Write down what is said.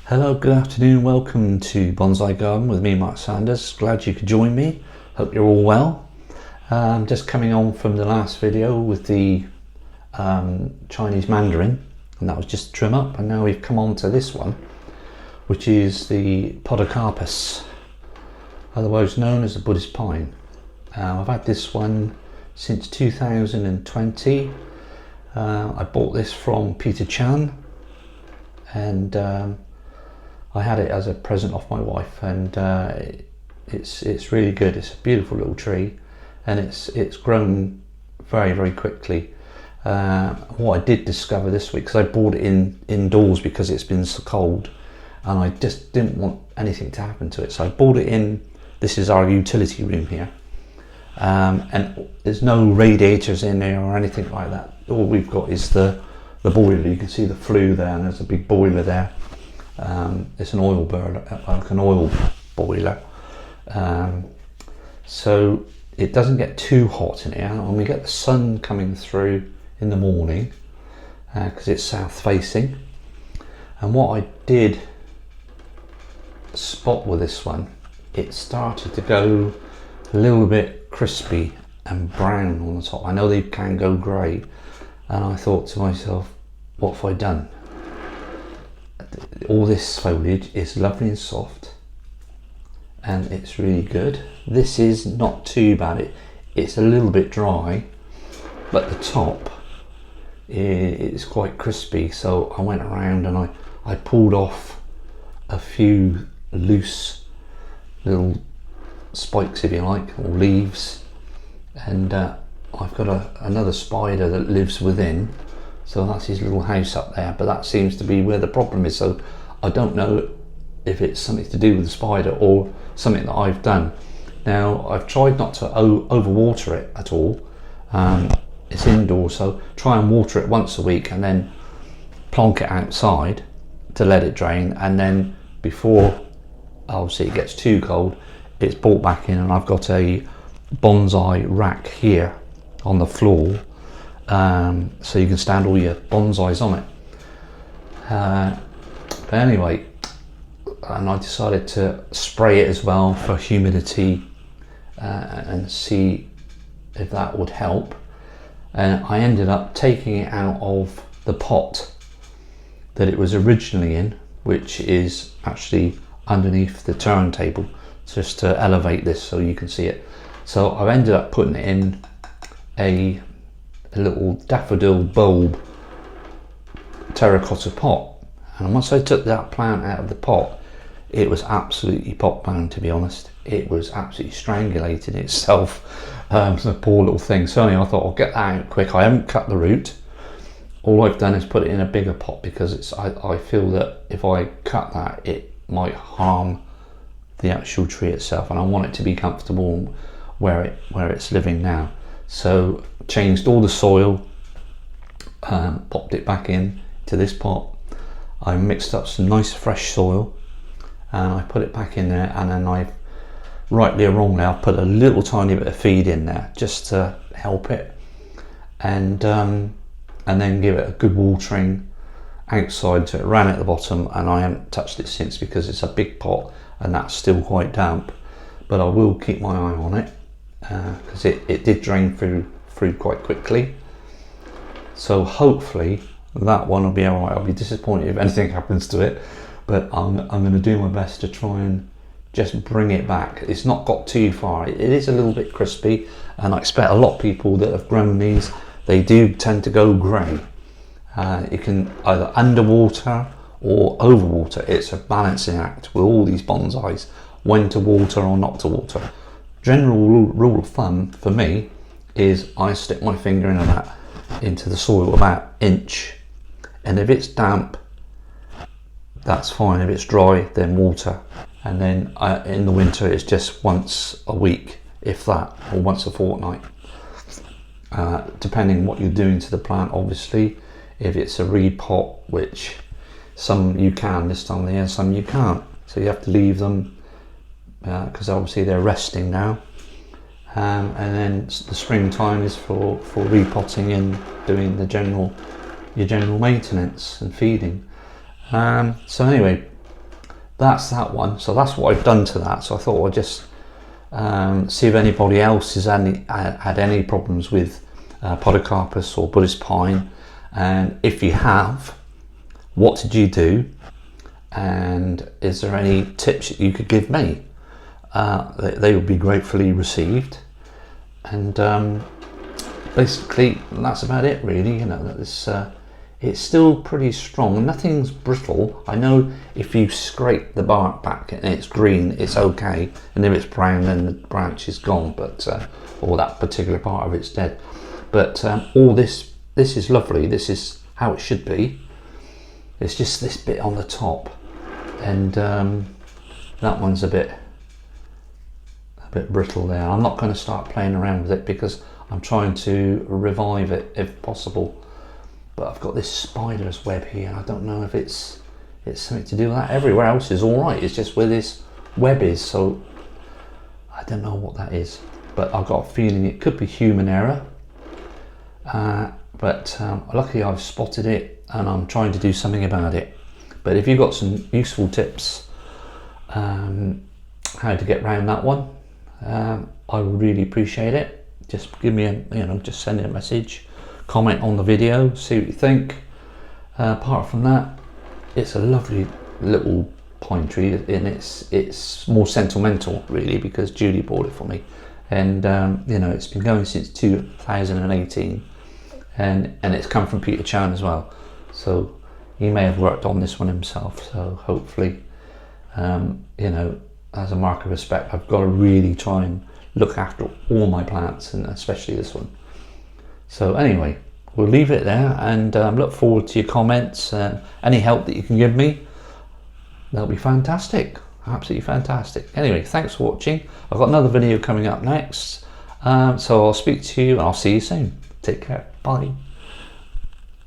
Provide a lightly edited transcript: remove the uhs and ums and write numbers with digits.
Hello, good afternoon, welcome to Bonsai Garden with me, Mark Sanders. Glad you could join me. Hope you're all well. Just coming on from the last video with the Chinese Mandarin, and that was just trim up, and now we've come on to this one, which is the Podocarpus, otherwise known as the Buddhist pine. I've had this one since 2020. I bought this from Peter Chan, and I had it as a present off my wife, and it's really good. It's a beautiful little tree, and it's grown very quickly. What I did discover this week, because I bought it indoors because it's been so cold, and I just didn't want anything to happen to it, so I bought it in. This is our utility room here, and there's no radiators in there or anything like that. All we've got is the boiler. You can see the flue there, and there's a big boiler there. It's an oil burner, like an oil boiler, so it doesn't get too hot in here, and we get the sun coming through in the morning because it's south facing. And what I did spot with this one, it started to go a little bit crispy and brown on the top. I know they can go grey, and I thought to myself, what have I done? All this foliage is lovely and soft, and it's really good. This is not too bad. It's a little bit dry, but the top is quite crispy. So I went around and I pulled off a few loose little spikes, if you like, or leaves, and I've got another spider that lives within. So that's his little house up there, but that seems to be where the problem is. So I don't know if it's something to do with the spider or something that I've done. Now, I've tried not to overwater it at all. It's indoors, so try and water it once a week and then plonk it outside to let it drain. And then before, obviously, it gets too cold, it's brought back in, and I've got a bonsai rack here on the floor. So you can stand all your bonsais on it. But anyway, and I decided to spray it as well for humidity and see if that would help. And I ended up taking it out of the pot that it was originally in, which is actually underneath the turntable, just to elevate this so you can see it. So I've ended up putting it in a little daffodil bulb terracotta pot, and once I took that plant out of the pot, it was absolutely pot bound, to be honest. It was absolutely strangulating itself, the poor little thing. So anyway, I thought I'll get that out quick. I haven't cut the root. All I've done is put it in a bigger pot, because I feel that if I cut that, it might harm the actual tree itself, and I want it to be comfortable where it's living now. So changed all the soil, popped it back in to this pot. I mixed up some nice fresh soil, and I put it back in there, and then I've, rightly or wrongly, I've put a little tiny bit of feed in there just to help it, and then give it a good watering outside, so it ran at the bottom, and I haven't touched it since because it's a big pot and that's still quite damp. But I will keep my eye on it, because it did drain through quite quickly. So hopefully that one will be all right. I'll be disappointed if anything happens to it, but I'm going to do my best to try and just bring it back. It's not got too far. It is a little bit crispy, and I expect a lot of people that have grown these, they do tend to go grey. You can either underwater or overwater. It's a balancing act with all these bonsais, when to water or not to water. General rule of thumb for me is I stick my finger into the soil about inch, and if it's damp, that's fine. If it's dry, then water. And then in the winter, it's just once a week, if that, or once a fortnight, depending what you're doing to the plant. Obviously, if it's a repot, which some you can this time of the year, some you can't, so you have to leave them because obviously they're resting now. And then the springtime is for repotting and doing your general maintenance and feeding. So anyway, that's that one. So that's what I've done to that. So I thought I'd just see if anybody else has had any problems with Podocarpus or Buddhist pine, and if you have, what did you do, and is there any tips that you could give me? They would be gratefully received. And basically that's about it really. You know, it's still pretty strong, nothing's brittle. I know if you scrape the bark back and it's green, it's okay, and if it's brown then the branch is gone, but or that particular part of it's dead. But all this is lovely. This is how it should be. It's just this bit on the top, and that one's a bit brittle there. I'm not going to start playing around with it because I'm trying to revive it if possible. But I've got this spider's web here, and I don't know if it's something to do with that. Everywhere else is all right. It's just where this web is, so I don't know what that is. But I've got a feeling it could be human error. But luckily I've spotted it, and I'm trying to do something about it. But if you've got some useful tips how to get around that one, I would really appreciate it. Just give me just send me a message, comment on the video, see what you think. Apart from that, it's a lovely little pine tree, and it's more sentimental really because Julie bought it for me, and it's been going since 2018, and it's come from Peter Chan as well, so he may have worked on this one himself. So hopefully, as a mark of respect, I've got to really try and look after all my plants, and especially this one. So anyway, we'll leave it there, and look forward to your comments. Any help that you can give me, that'll be fantastic, absolutely fantastic. Anyway, thanks for watching. I've got another video coming up next, so I'll speak to you and I'll see you soon. Take care, bye.